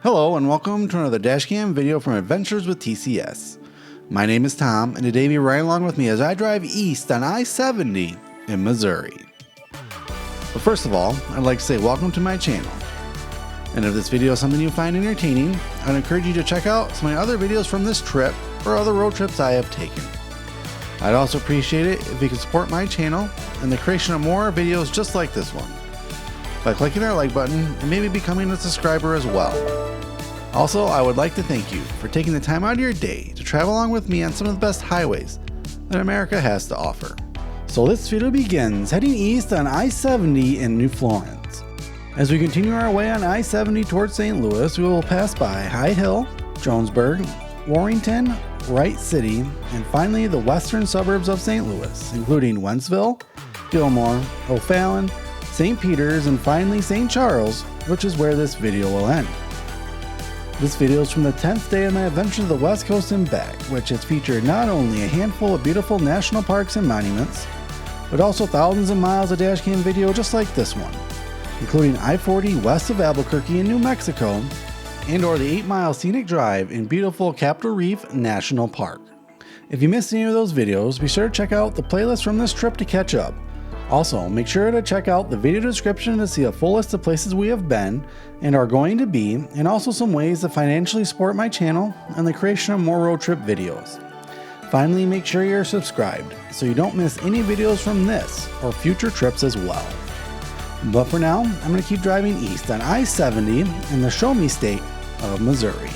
Hello and welcome to another dashcam video from Adventures with TCS. My name is Tom and today be riding along with me as I drive east on I-70 in Missouri. But first of all, I'd like to say welcome to my channel. And if this video is something you find entertaining, I'd encourage you to check out some of my other videos from this trip or other road trips I have taken. I'd also appreciate it if you could support my channel and the creation of more videos just like this one by clicking that like button and maybe becoming a subscriber as well. Also, I would like to thank you for taking the time out of your day to travel along with me on some of the best highways that America has to offer. So this video begins heading east on I-70 in New Florence. As we continue our way on I-70 towards St. Louis, we will pass by High Hill, Jonesburg, Warrenton, Wright City, and finally the western suburbs of St. Louis, including Wentzville, Gilmore, O'Fallon, St. Peter's, and finally St. Charles, which is where this video will end. This video is from the 10th day of my adventure to the West Coast and back, which has featured not only a handful of beautiful national parks and monuments, but also thousands of miles of dashcam video just like this one, including I-40 west of Albuquerque in New Mexico, and/or the 8-mile scenic drive in beautiful Capitol Reef National Park. If you missed any of those videos, be sure to check out the playlist from this trip to catch up. Also, make sure to check out the video description to see a full list of places we have been and are going to be, and also some ways to financially support my channel and the creation of more road trip videos. Finally, make sure you're subscribed so you don't miss any videos from this or future trips as well. But for now, I'm going to keep driving east on I-70 in the Show Me State of Missouri.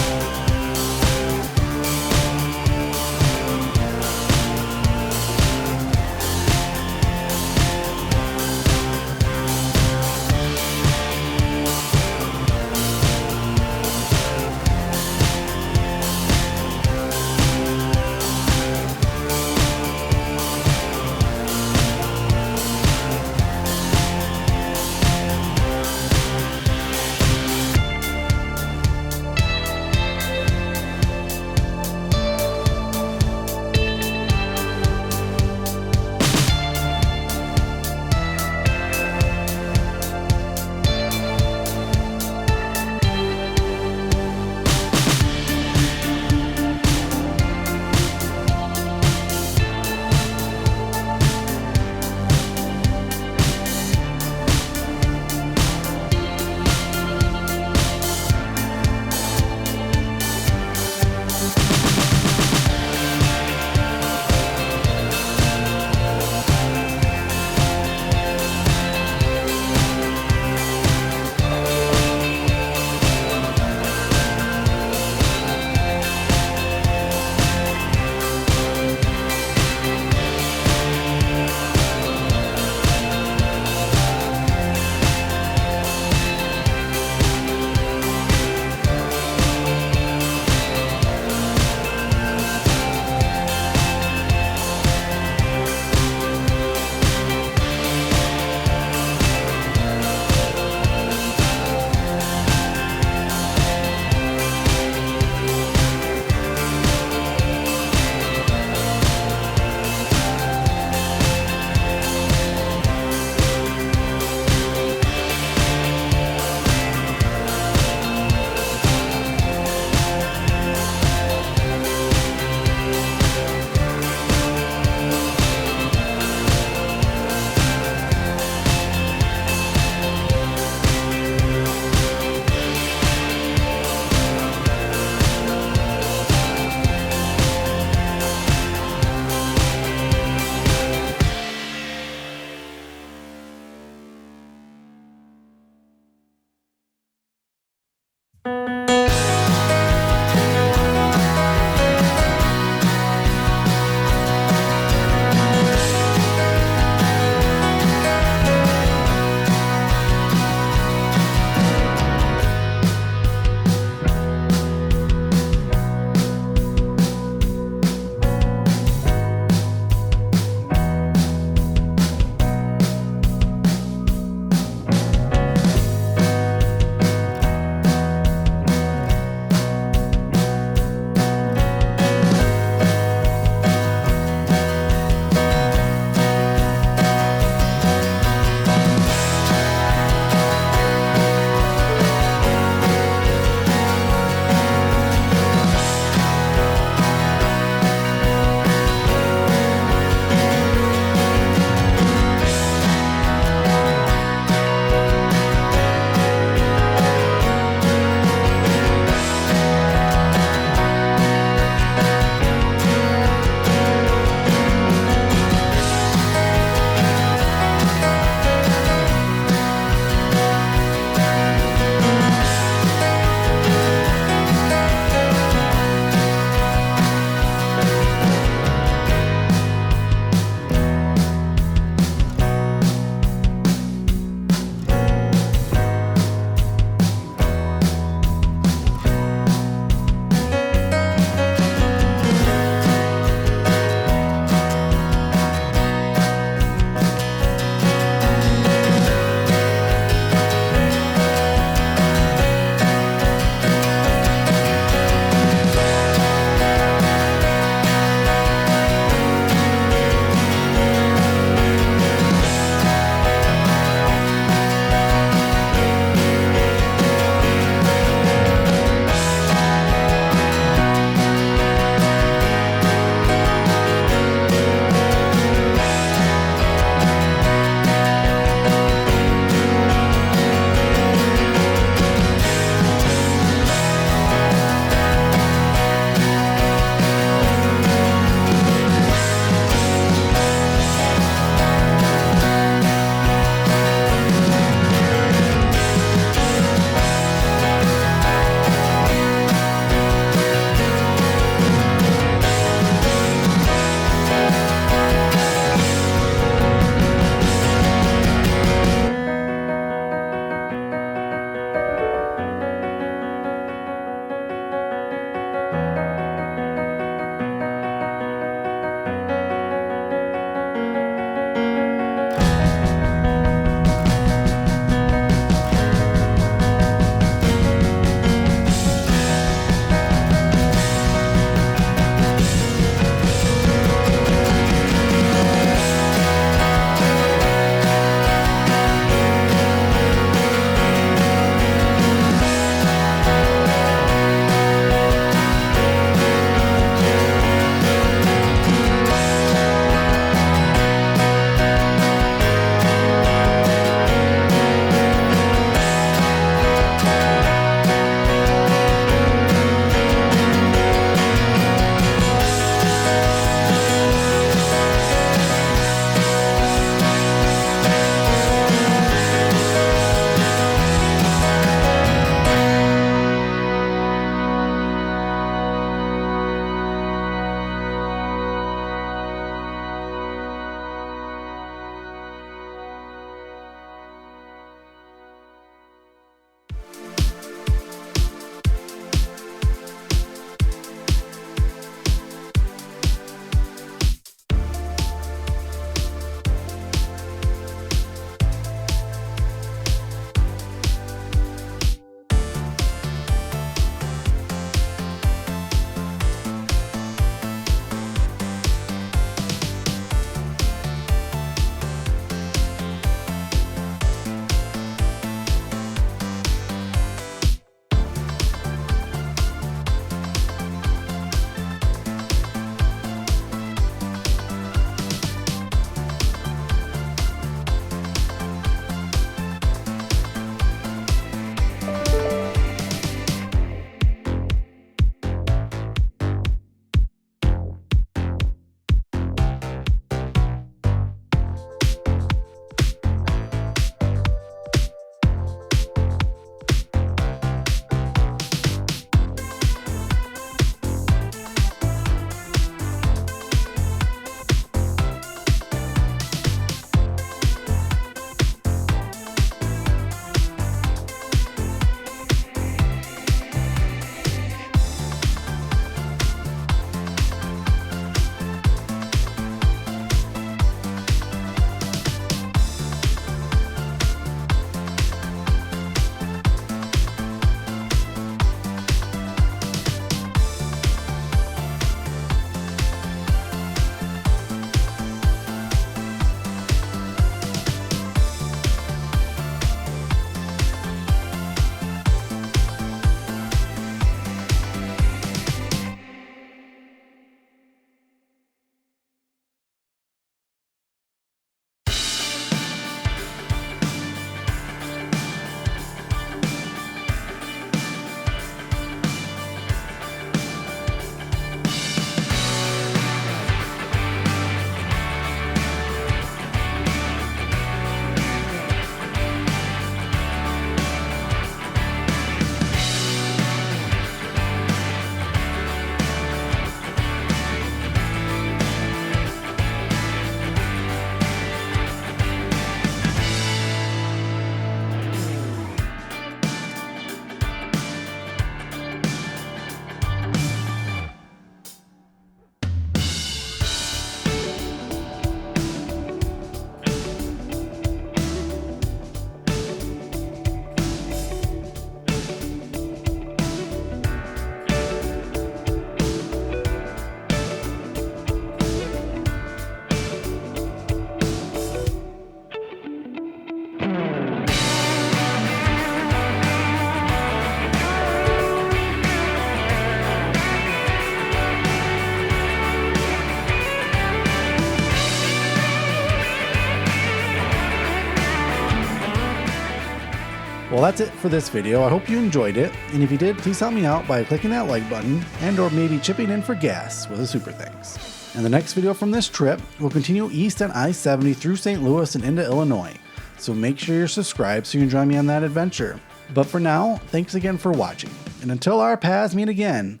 Well, that's it for this video. I hope you enjoyed it, and if you did, please help me out by clicking that like button and or maybe chipping in for gas with a super thanks. In the next video from this trip, we'll continue east on I-70 through St. Louis and into Illinois, so make sure you're subscribed so you can join me on that adventure. But for now, thanks again for watching, and until our paths meet again,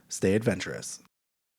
stay adventurous.